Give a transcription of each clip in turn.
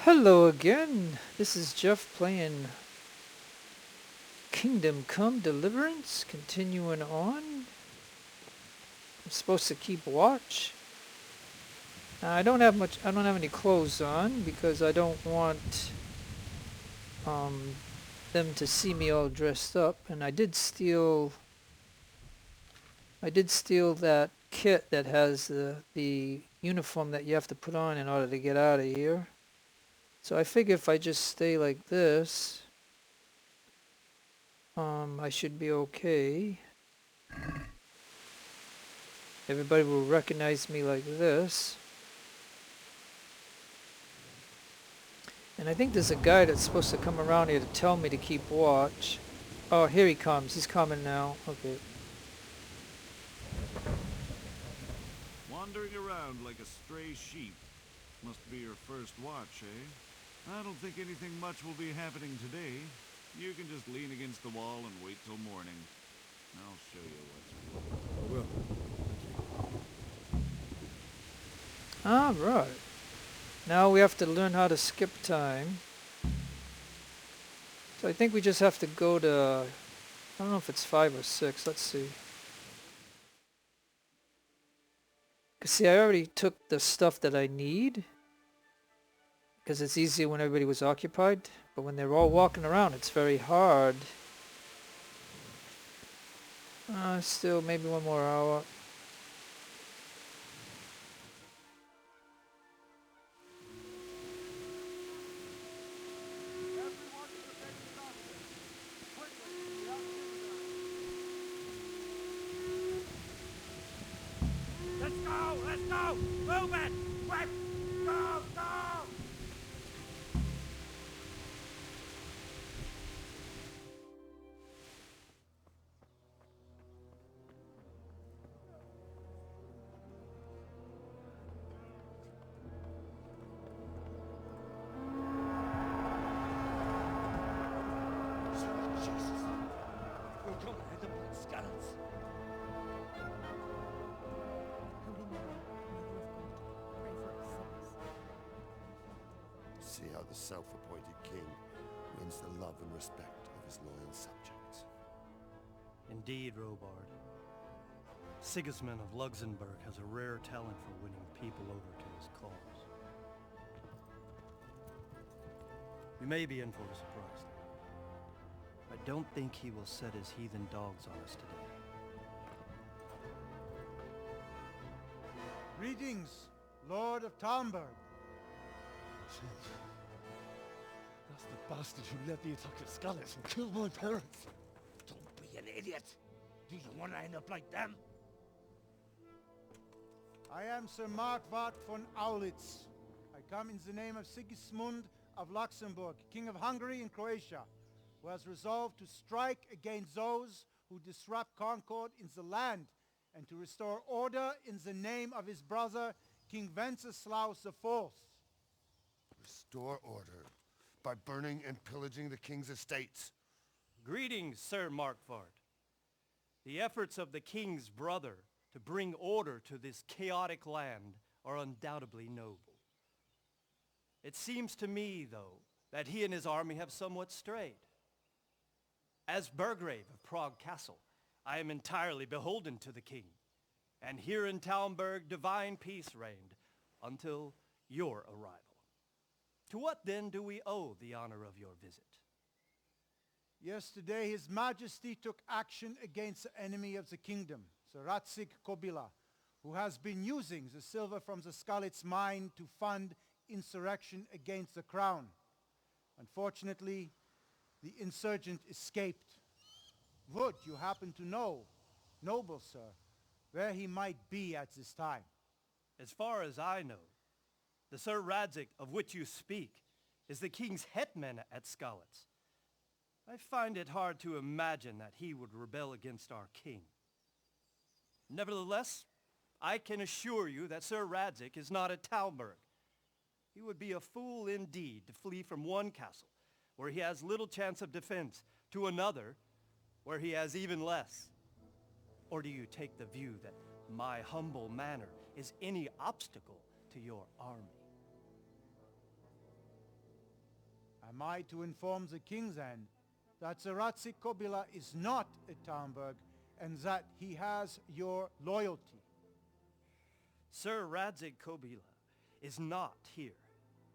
Hello again. This is Jeff playing Kingdom Come Deliverance, continuing on. I'm supposed to keep watch. Now, I don't have any clothes on because I don't want um them to see me all dressed up, and I did steal that kit that has the uniform that you have to put on in order to get out of here. So I figure if I just stay like this, I should be okay. Everybody will recognize me like this. And I think there's a guy that's supposed to come around here to tell me to keep watch. Oh, here he comes. He's coming now. Okay. Wandering around like a stray sheep. Must be your first watch, eh? I don't think anything much will be happening today. You can just lean against the wall and wait till morning. I'll show you what's Well, Alright. Now we have to learn how to skip time. So I think we just have to go to... I don't know if it's 5 or 6. Let's see. 'Cause see, I already took the stuff that I need. Because it's easier when everybody was occupied. But when they're all walking around, it's very hard. Still, maybe one more hour. Let's go! Let's go! Move it! Quick! Go! Go! Jesus! We're gonna hit them like skeletons. see how the self-appointed king wins the love and respect of his loyal subjects. Indeed, Robard. Sigismund of Luxembourg has a rare talent for winning people over to his cause. We may be in for a surprise, though. I don't think he will set his heathen dogs on us today. Greetings, Lord of Talmberg. That's the bastard who led the attack at Scarlet and killed my parents. Don't be an idiot. Do you want to end up like them? I am Sir Markwart von Aulitz. I come in the name of Sigismund of Luxembourg, King of Hungary and Croatia, who has resolved to strike against those who disrupt concord in the land and to restore order in the name of his brother, King Wenceslaus IV. Restore order by burning and pillaging the king's estates. Greetings, Sir Markvart. The efforts of the king's brother to bring order to this chaotic land are undoubtedly noble. It seems to me, though, that he and his army have somewhat strayed. As Burgrave of Prague Castle, I am entirely beholden to the king, and here in Talmberg divine peace reigned until your arrival. To what then do we owe the honor of your visit? Yesterday, His Majesty took action against the enemy of the kingdom, Sir Ratzik Kobila, who has been using the silver from the Skalitz mine to fund insurrection against the crown. Unfortunately, the insurgent escaped. Would you happen to know, noble sir, where he might be at this time? As far as I know, the Sir Radzik of which you speak is the king's hetman at Skalitz. I find it hard to imagine that he would rebel against our king. Nevertheless, I can assure you that Sir Radzik is not at Talmberg. He would be a fool indeed to flee from one castle where he has little chance of defense to another where he has even less. Or do you take the view that my humble manner is any obstacle to your army? Am I to inform the king then that the Ratzik Kobila is not a Talmberg and that he has your loyalty? Sir Radzik Kobila is not here,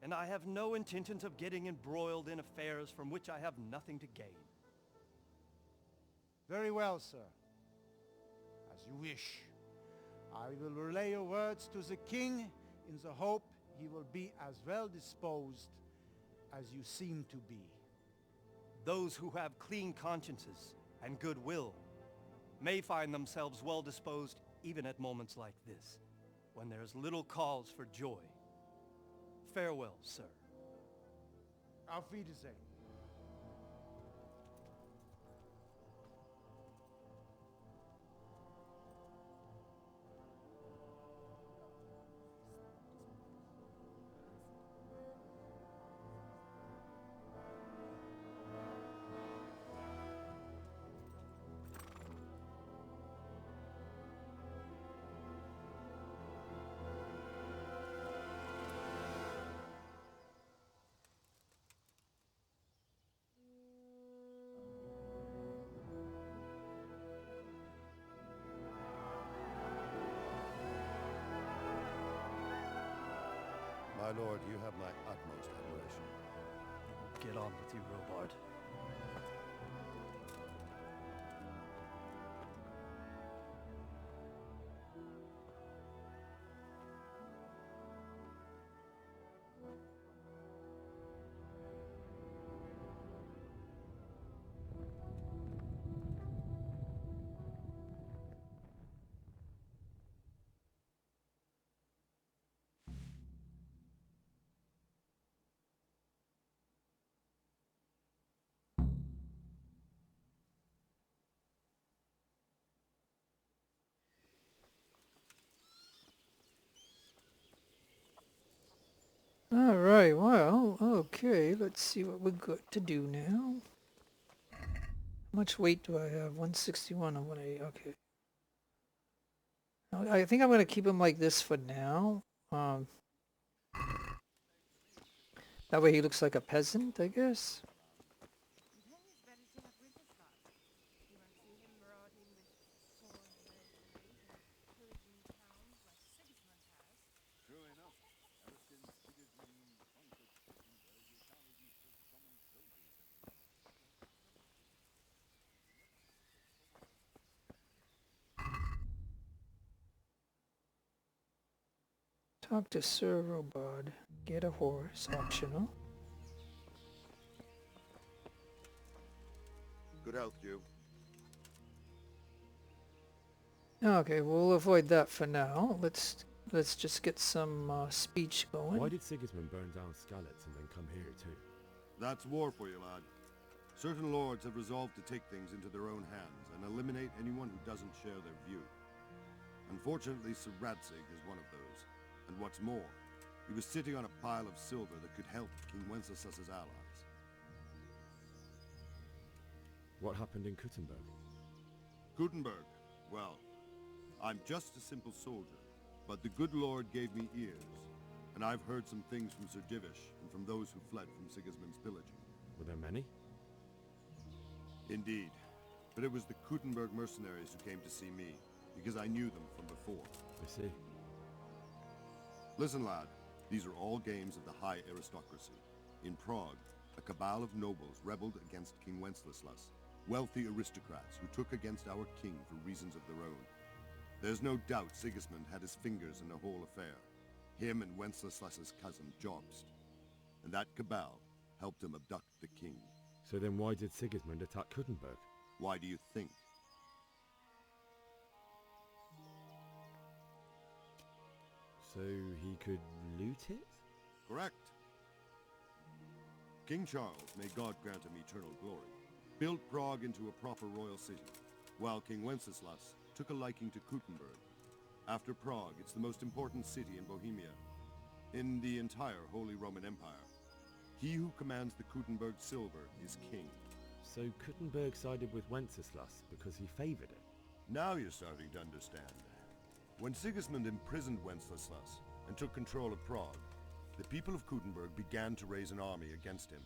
and I have no intentions of getting embroiled in affairs from which I have nothing to gain. Very well, sir. As you wish. I will relay your words to the king in the hope he will be as well disposed as you seem to be. Those who have clean consciences and goodwill may find themselves well disposed even at moments like this, when there is little cause for joy. Farewell, sir. Auf Wiedersehen. My lord, you have my utmost admiration. Get on with you, Robard. All right, well, okay, let's see what we got to do now. How much weight do I have? 161 on 180, okay. I think I'm going to keep him like this for now. That way he looks like a peasant, I guess. Talk to Sir Robard. Get a horse, optional. Good health, you. Okay, we'll avoid that for now. Let's just get some speech going. Why did Sigismund burn down Skalitz and then come here too? That's war for you, lad. Certain lords have resolved to take things into their own hands and eliminate anyone who doesn't share their view. Unfortunately, Sir Radzig is one of those. And what's more, he was sitting on a pile of silver that could help King Wenceslas's allies. What happened in Kuttenberg? Gutenberg, well, I'm just a simple soldier, but the good Lord gave me ears, and I've heard some things from Sir Divish and from those who fled from Sigismund's pillaging. Were there many? Indeed, but it was the Kuttenberg mercenaries who came to see me, because I knew them from before. I see. Listen, lad, these are all games of the high aristocracy. In Prague, a cabal of nobles rebelled against King Wenceslas, wealthy aristocrats who took against our king for reasons of their own. There's no doubt Sigismund had his fingers in the whole affair. Him and Wenceslas's cousin, Jobst. And that cabal helped him abduct the king. So then why did Sigismund attack Kuttenberg? Why do you think? So he could loot it? Correct. King Charles, may God grant him eternal glory, built Prague into a proper royal city, while King Wenceslas took a liking to Kuttenberg. After Prague, it's the most important city in Bohemia, in the entire Holy Roman Empire. He who commands the Kuttenberg silver is king. So Kuttenberg sided with Wenceslas because he favored it? Now you're starting to understand. When Sigismund imprisoned Wenceslas and took control of Prague, the people of Kuttenberg began to raise an army against him.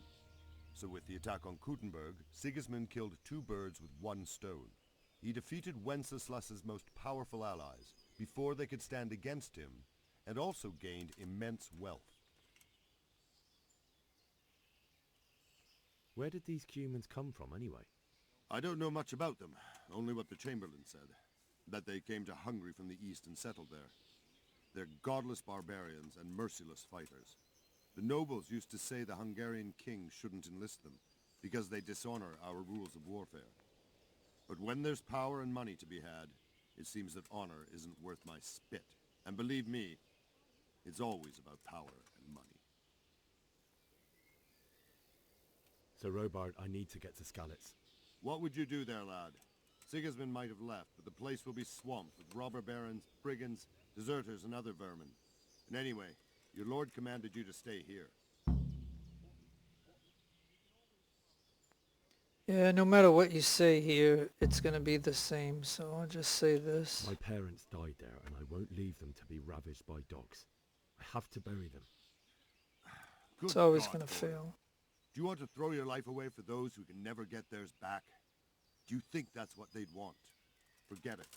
So with the attack on Kuttenberg, Sigismund killed 2 birds with 1 stone. He defeated Wenceslas's most powerful allies before they could stand against him, and also gained immense wealth. Where did these humans come from anyway? I don't know much about them, only what the Chamberlain said. That they came to Hungary from the east and settled there. They're godless barbarians and merciless fighters. The nobles used to say the Hungarian king shouldn't enlist them, because they dishonor our rules of warfare. But when there's power and money to be had, it seems that honor isn't worth my spit. And believe me, it's always about power and money. So Robard, I need to get to Skalitz. What would you do there, lad? Sigismund might have left, but the place will be swamped with robber barons, brigands, deserters, and other vermin. And anyway, your lord commanded you to stay here. Yeah, no matter what you say here, it's gonna be the same, so I'll just say this. My parents died there, and I won't leave them to be ravaged by dogs. I have to bury them. Good It's always God, gonna boy. fail. Do you want to throw your life away for those who can never get theirs back? Do you think that's what they'd want? Forget it.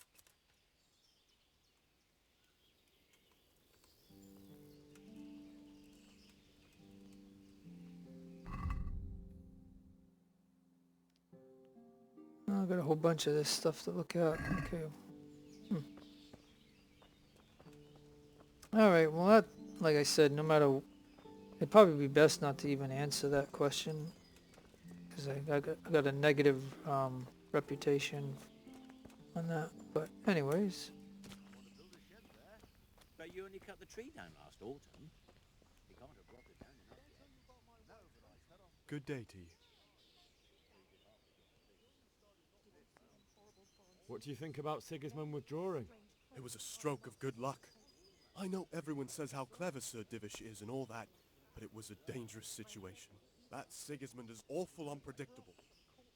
Oh, I've got a whole bunch of this stuff to look at. Okay. Alright, well that, like I said, no matter... It'd probably be best not to even answer that question. Because I got a negative reputation on that. But anyways. But you only cut the tree down last autumn. You can't have brought it down enough yet. Good day to you. What do you think about Sigismund withdrawing? It was a stroke of good luck. I know everyone says how clever Sir Divish is and all that, but it was a dangerous situation. That Sigismund is awful unpredictable.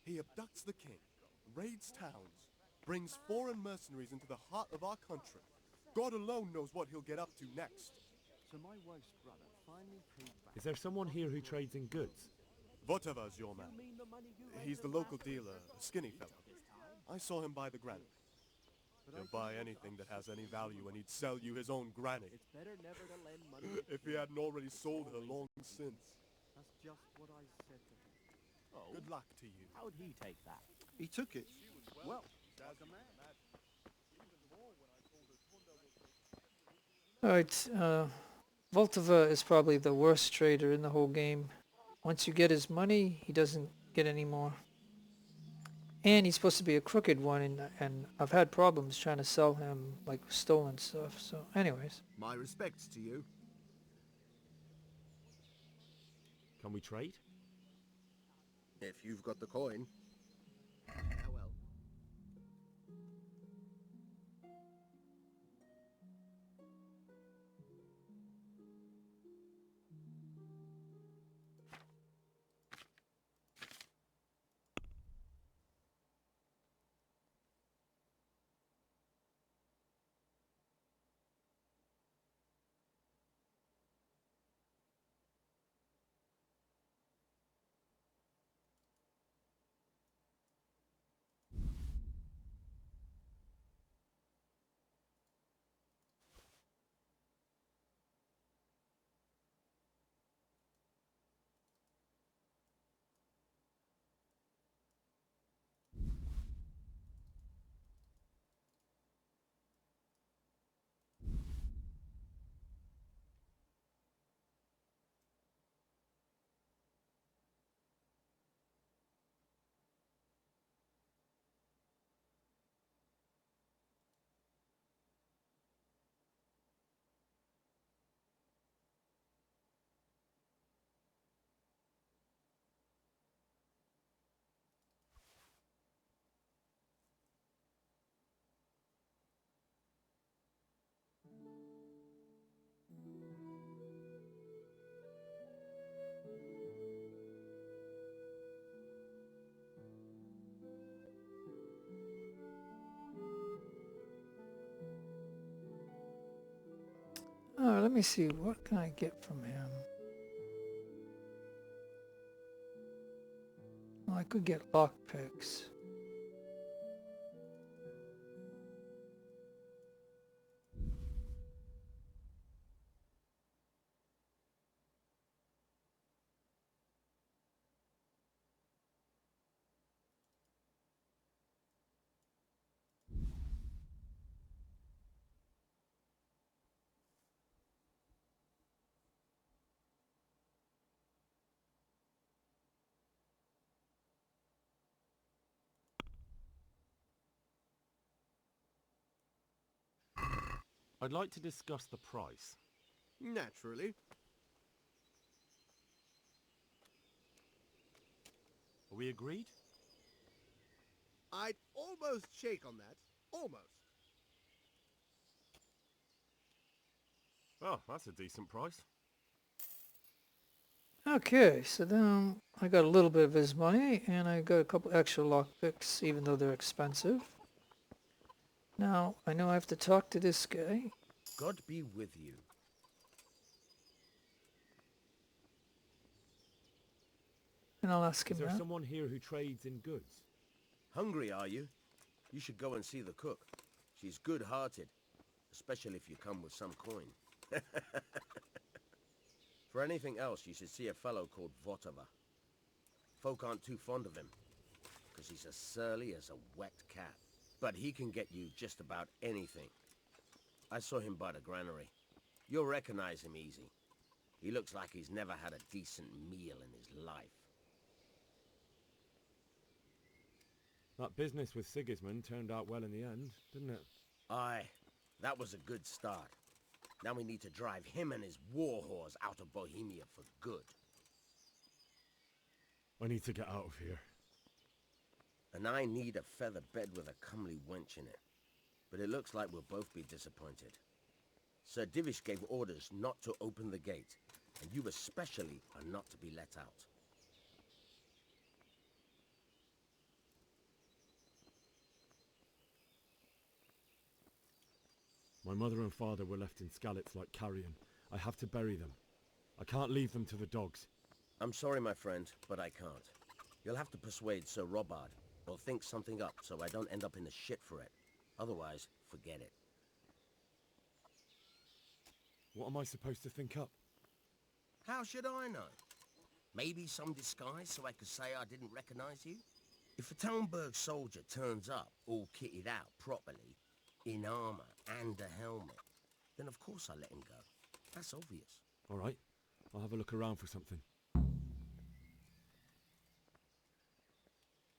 He abducts the king, raids towns, brings foreign mercenaries into the heart of our country. God alone knows what he'll get up to next. So my wife's brother finally paid back. Is there someone here who trades in goods? Voteva's your man. He's the local dealer, a skinny fellow. I saw him buy the granite. He'll buy anything that has any value, and he'd sell you his own granny. It's better never to lend money. If he hadn't already sold her long since. That's just what I said to him. Oh, Good luck to you. how'd he take that? He took it. Well, like a man. Alright, Voltova is probably the worst trader in the whole game. Once you get his money, he doesn't get any more. And he's supposed to be a crooked one, and I've had problems trying to sell him, like, stolen stuff, so anyways. My respects to you. Can we trade? If you've got the coin. Oh well. Oh, let me see, what can I get from him? I could get lockpicks. I'd like to discuss the price. Naturally. Are we agreed? I'd almost shake on that. Almost. Oh, that's a decent price. Okay, so then I got a little bit of his money, and I got a couple extra lockpicks, even though they're expensive. Now, I know I have to talk to this guy. God be with you. And I'll ask Is him there that. someone here who trades in goods? Hungry, are you? You should go and see the cook. She's good-hearted, especially if you come with some coin. For anything else, you should see a fellow called Votava. Folk aren't too fond of him, because he's as surly as a wet cat. But he can get you just about anything. I saw him by the granary. You'll recognize him easy. He looks like he's never had a decent meal in his life. That business with Sigismund turned out well in the end, didn't it? Aye, that was a good start. Now we need to drive him and his war whores out of Bohemia for good. I need to get out of here. And I need a feather bed with a comely wench in it. But it looks like we'll both be disappointed. Sir Divish gave orders not to open the gate, and you especially are not to be let out. My mother and father were left in Skalitz like carrion. I have to bury them. I can't leave them to the dogs. I'm sorry, my friend, but I can't. You'll have to persuade Sir Robard, or think something up so I don't end up in the shit for it. Otherwise, forget it. What am I supposed to think up? How should I know? Maybe some disguise so I could say I didn't recognize you? If a Talmberg soldier turns up, all kitted out properly, in armor and a helmet, then of course I let him go. That's obvious. All right, I'll have a look around for something.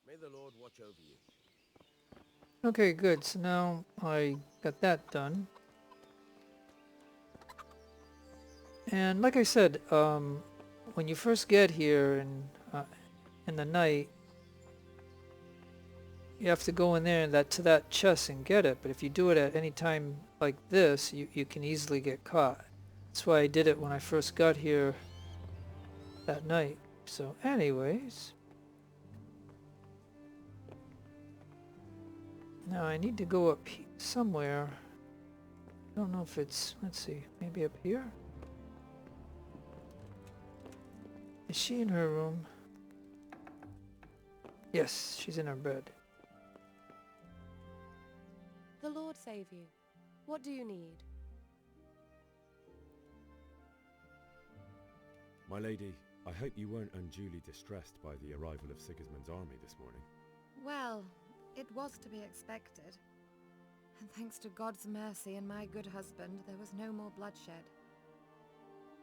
May the Lord watch over you. Okay, good. So now I got that done. And like I said, when you first get here in the night, you have to go in there and to that chest and get it. But if you do it at any time like this, you can easily get caught. That's why I did it when I first got here that night. So anyways, now I need to go up somewhere. I don't know if it's, let's see, maybe up here? Is she in her room? Yes, she's in her bed. The Lord save you. What do you need? My lady, I hope you weren't unduly distressed by the arrival of Sigismund's army this morning. Well, it was to be expected. And thanks to God's mercy and my good husband, there was no more bloodshed.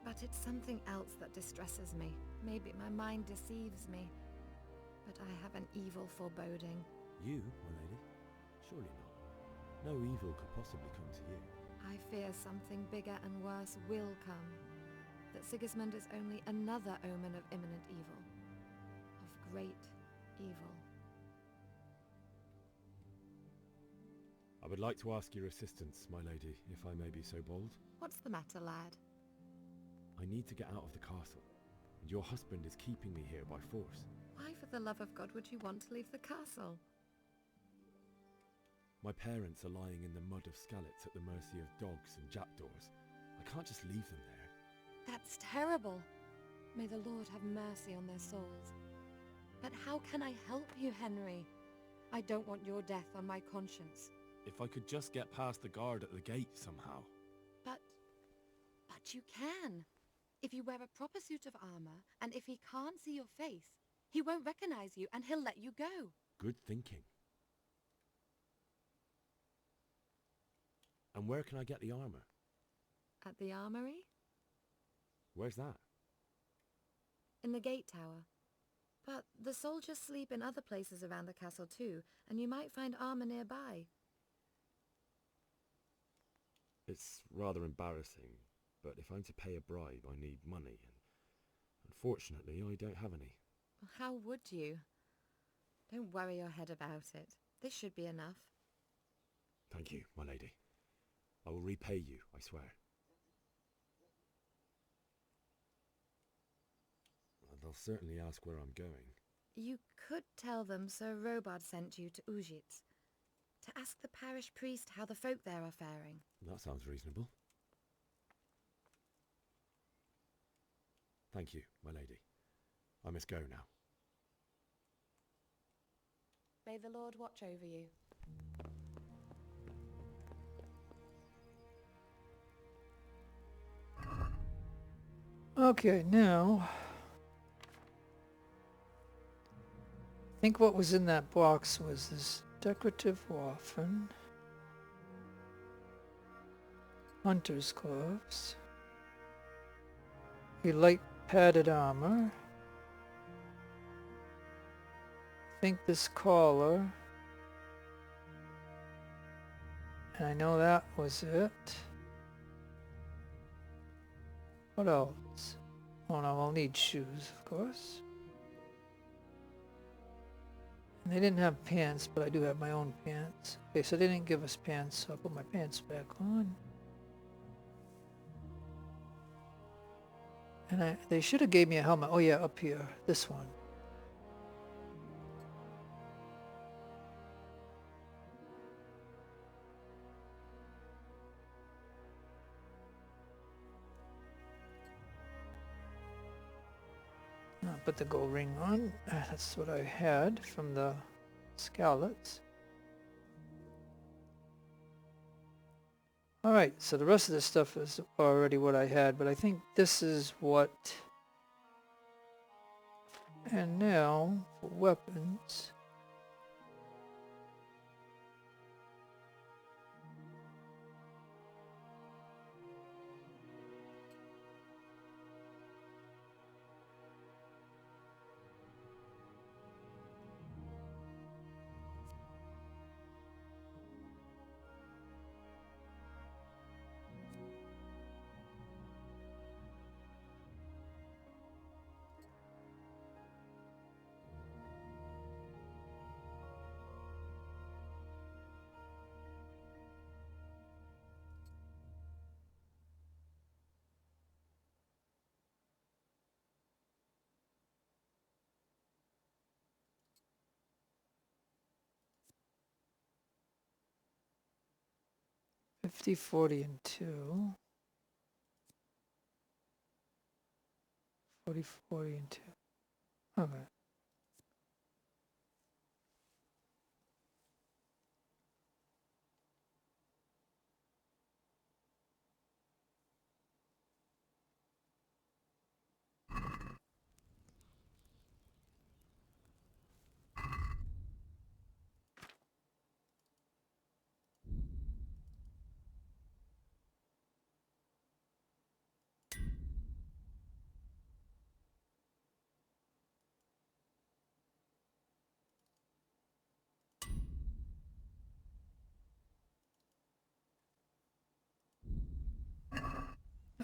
But it's something else that distresses me. Maybe my mind deceives me. But I have an evil foreboding. You, my lady? Surely not. No evil could possibly come to you. I fear something bigger and worse will come. That Sigismund is only another omen of imminent evil. Of great evil. I would like to ask your assistance, my lady, if I may be so bold. What's the matter, lad? I need to get out of the castle, and your husband is keeping me here by force. Why, for the love of God, would you want to leave the castle? My parents are lying in the mud of Skalitz at the mercy of dogs and jackdaws. I can't just leave them there. That's terrible. May the Lord have mercy on their souls. But how can I help you, Henry? I don't want your death on my conscience. If I could just get past the guard at the gate somehow. But you can. If you wear a proper suit of armor, and if he can't see your face, he won't recognize you and he'll let you go. Good thinking. And where can I get the armor? At the armory? Where's that? In the gate tower. But the soldiers sleep in other places around the castle too, and you might find armor nearby. It's rather embarrassing, but if I'm to pay a bribe, I need money, and unfortunately, I don't have any. How would you? Don't worry your head about it. This should be enough. Thank you, my lady. I will repay you, I swear. They'll certainly ask where I'm going. You could tell them Sir Robard sent you to Ujit, to ask the parish priest how the folk there are faring. That sounds reasonable. Thank you, my lady. I must go now. May the Lord watch over you. Okay, now... I think what was in that box was this decorative waffen, hunter's gloves, a light padded armor, I think this collar, and I know that was it. What else? Oh no, I'll need shoes, of course. And they didn't have pants, but I do have my own pants. Okay, so they didn't give us pants, so I'll put my pants back on. And they should have gave me a helmet. Oh yeah, up here. This one. I'll put the gold ring on. That's what I had from the scallops. Alright, so the rest of this stuff is already what I had, but I think this is what... And now, for weapons... $50, $40, and 2. $40, $40, and 2. Okay.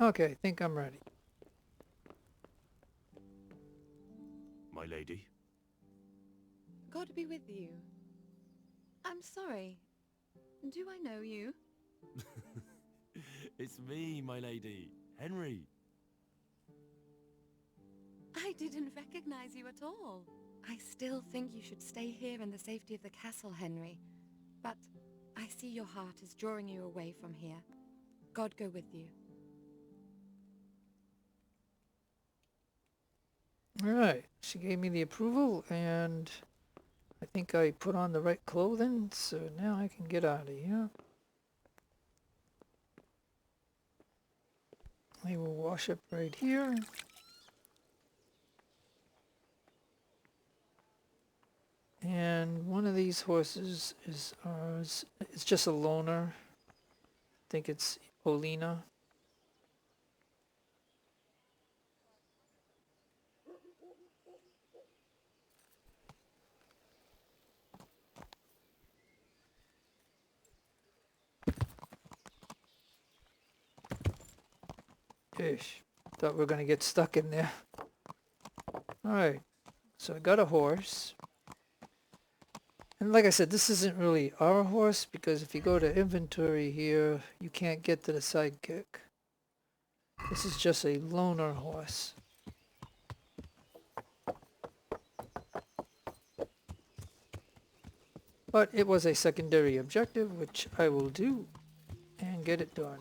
Okay, I think I'm ready. My lady? God be with you. I'm sorry. Do I know you? It's me, my lady. Henry. I didn't recognize you at all. I still think you should stay here in the safety of the castle, Henry. But I see your heart is drawing you away from here. God go with you. Alright. she gave me the approval, and I think I put on the right clothing, so now I can get out of here. I will wash up right here. And one of these horses is ours. It's just a loner. I think it's Olina. Ish. Thought we were gonna get stuck in there. Alright. So I got a horse. And like I said, this isn't really our horse because if you go to inventory here, you can't get to the sidekick. This is just a loner horse. But it was a secondary objective, which I will do and get it done.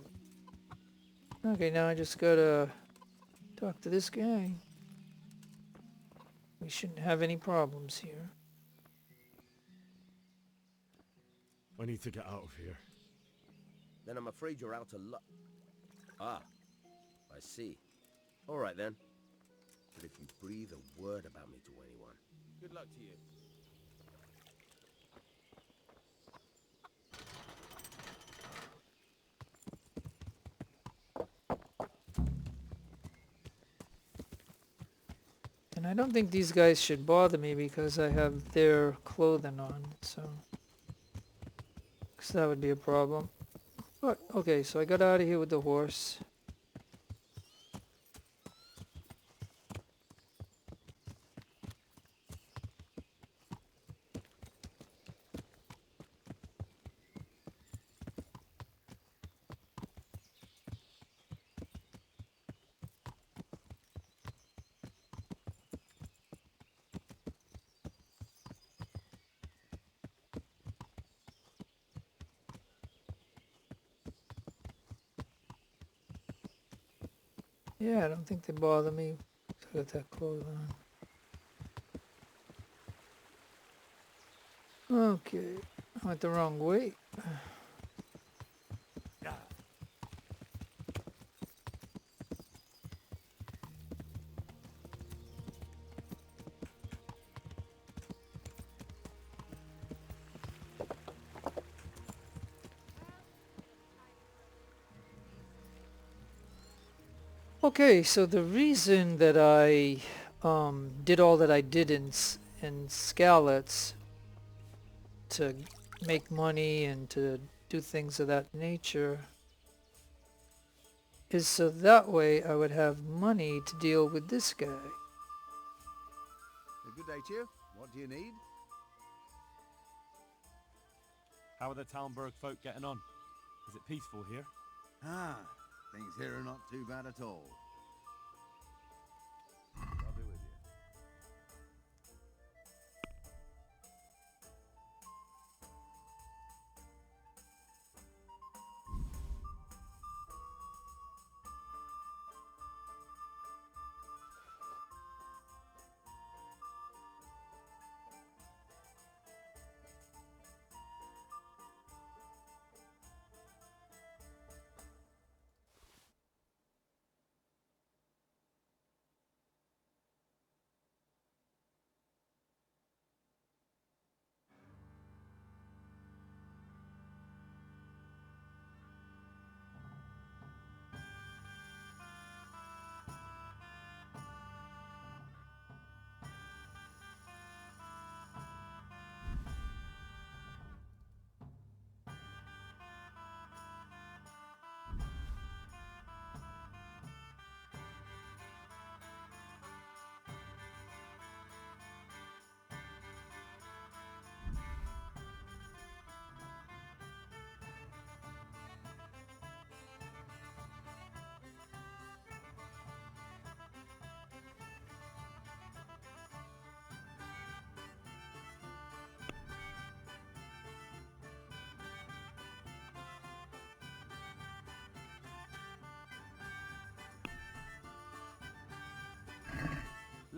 Okay, now I just gotta talk to this guy. We shouldn't have any problems here. I need to get out of here. Then I'm afraid you're out of luck. Ah, I see. All right then. But if you breathe a word about me to anyone, good luck to you. And I don't think these guys should bother me because I have their clothing on, so... because that would be a problem. But, okay, so I got out of here with the horse. Yeah, I don't think they bother me. I got that clothes on. Okay, I went the wrong way. Okay, so the reason that I did all that I did in Skalitz to make money and to do things of that nature is so that way I would have money to deal with this guy. A good day to you. What do you need? How are the Talmberg folk getting on? Is it peaceful here? Ah, things here are not too bad at all. I'll be with you.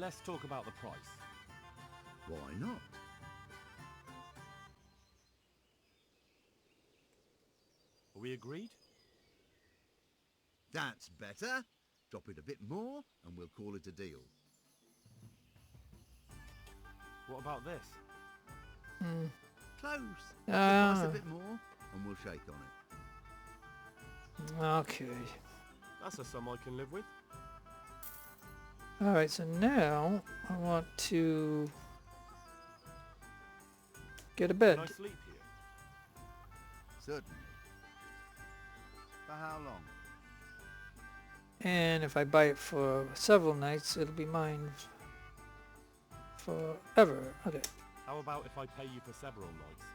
let's talk about the price. Why not? Are we agreed? That's better. Drop it a bit more and we'll call it a deal. What about this? Close. Drop the price Ah. a bit more and we'll shake on it. Okay. That's a sum I can live with. Alright, so now I want to get a bed. Can I sleep here? Certainly. For how long? And if I buy it for several nights, it'll be mine forever. Okay. How about if I pay you for several nights?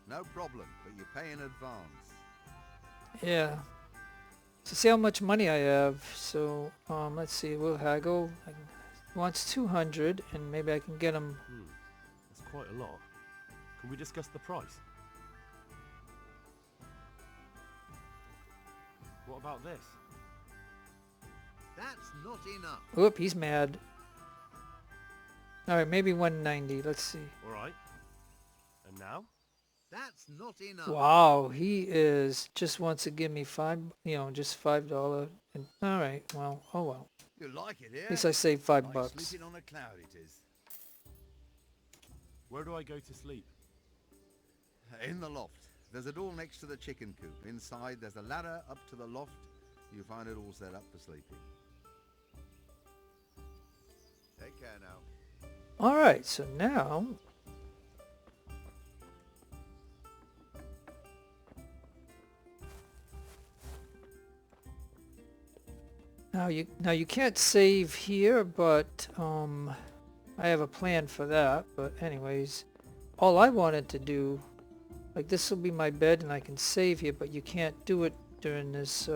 No problem, but you pay in advance. Yeah. So see how much money I have. So let's see. We'll haggle. He wants 200, and maybe I can get him. That's quite a lot. Can we discuss the price? What about this? That's not enough. Whoop, he's mad. All right, maybe 190. Let's see. All right. And now? That's not enough. Wow, he just wants to give me just $5. And all right, well, oh well. You like it here? At least I saved $5 like bucks. Sleeping on a cloud it is. Where do I go to sleep? In the loft. There's a door next to the chicken coop. Inside there's a ladder up to the loft. You find it all set up for sleeping. Take care now. All right, so now you can't save here, but I have a plan for that. But anyways, all I wanted to do, like, this will be my bed and I can save here, but you can't do it during this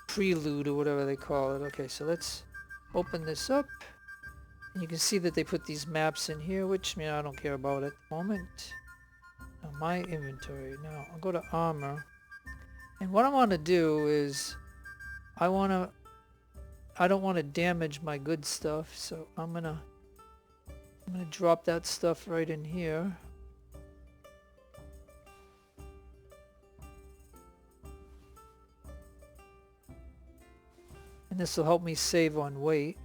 prelude or whatever they call it. Okay, so let's open this up. And you can see that they put these maps in here, which I don't care about at the moment. Now, my inventory. Now I'll go to armor. And what I want to do is I don't want to damage my good stuff, so I'm gonna drop that stuff right in here. And this will help me save on weight.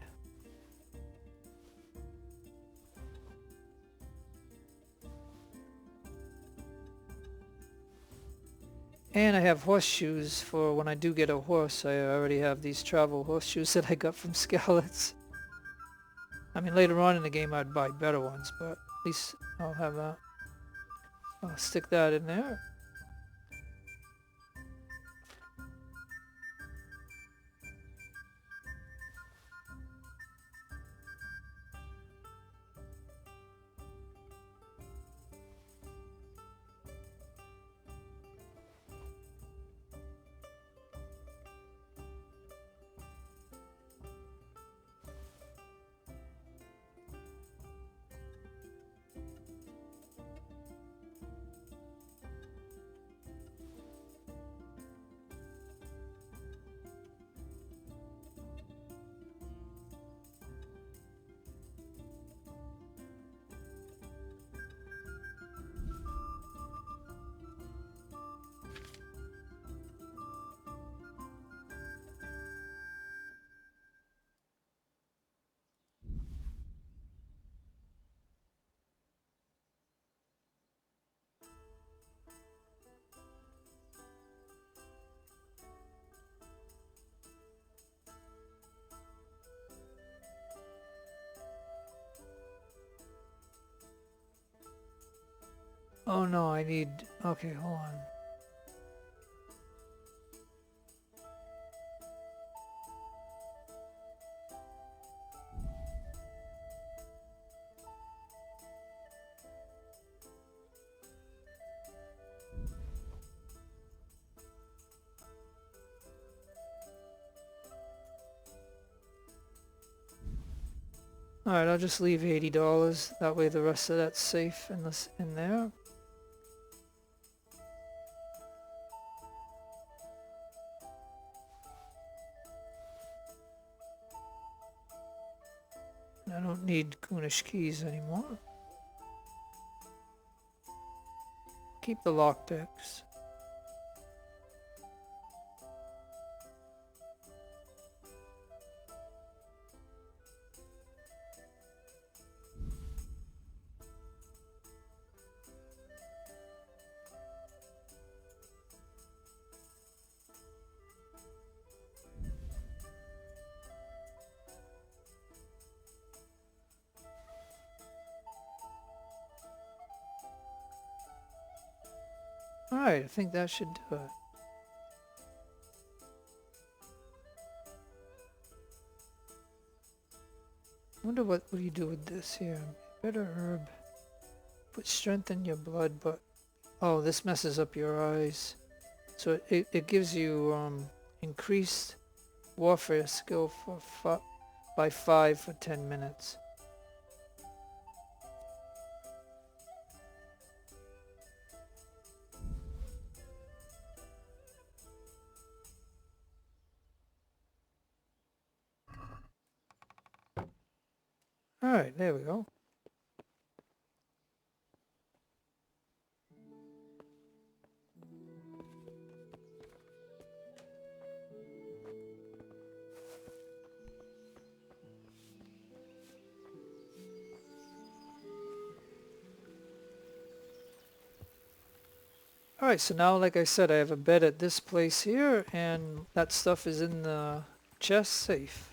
And I have horseshoes for when I do get a horse. I already have these travel horseshoes that I got from Skalitz. I mean, later on in the game I'd buy better ones, but at least I'll have that. I'll stick that in there. Oh no, I need... Okay, hold on. Alright, I'll just leave $80. That way the rest of that's safe in there. I don't need Kunish keys anymore. Keep the lockpicks. Alright, I think that should do it. Wonder what you do with this here. Better herb. Put strength in your blood, but oh, this messes up your eyes. So it gives you increased warfare skill for by 5 for 10 minutes. Alright, there we go. Alright, so now like I said, I have a bed at this place here, and that stuff is in the chest safe.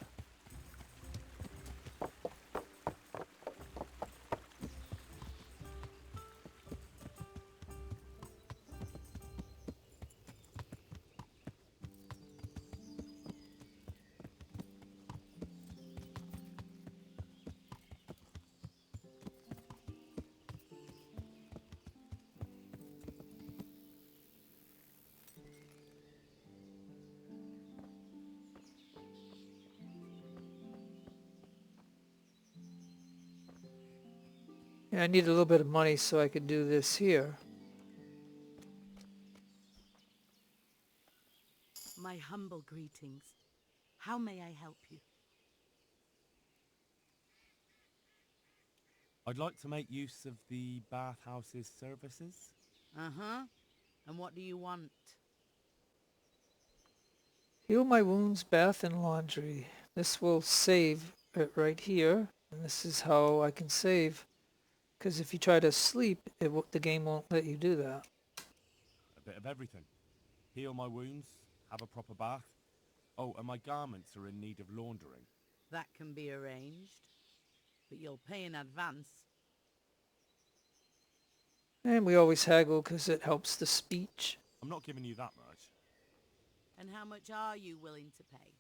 Yeah, I need a little bit of money so I could do this here. My humble greetings. How may I help you? I'd like to make use of the bathhouse's services. Uh-huh. And what do you want? Heal my wounds, bath, and laundry. This will save it right here, and this is how I can save. Because if you try to sleep, the game won't let you do that. A bit of everything. Heal my wounds, have a proper bath. Oh, and my garments are in need of laundering. That can be arranged. But you'll pay in advance. And we always haggle because it helps the speech. I'm not giving you that much. And how much are you willing to pay?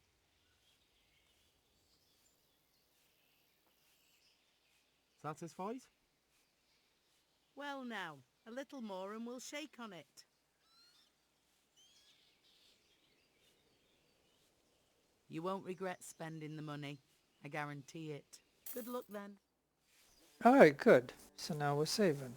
Satisfied? Well now, a little more and we'll shake on it. You won't regret spending the money. I guarantee it. Good luck then. Alright, good. So now we're saving.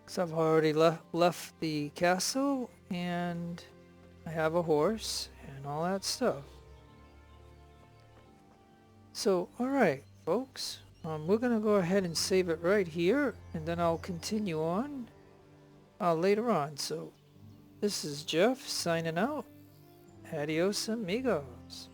So I've already left the castle, and I have a horse and all that stuff. So, alright, folks. We're going to go ahead and save it right here, and then I'll continue on later on. So, this is Jeff signing out. Adios, amigos.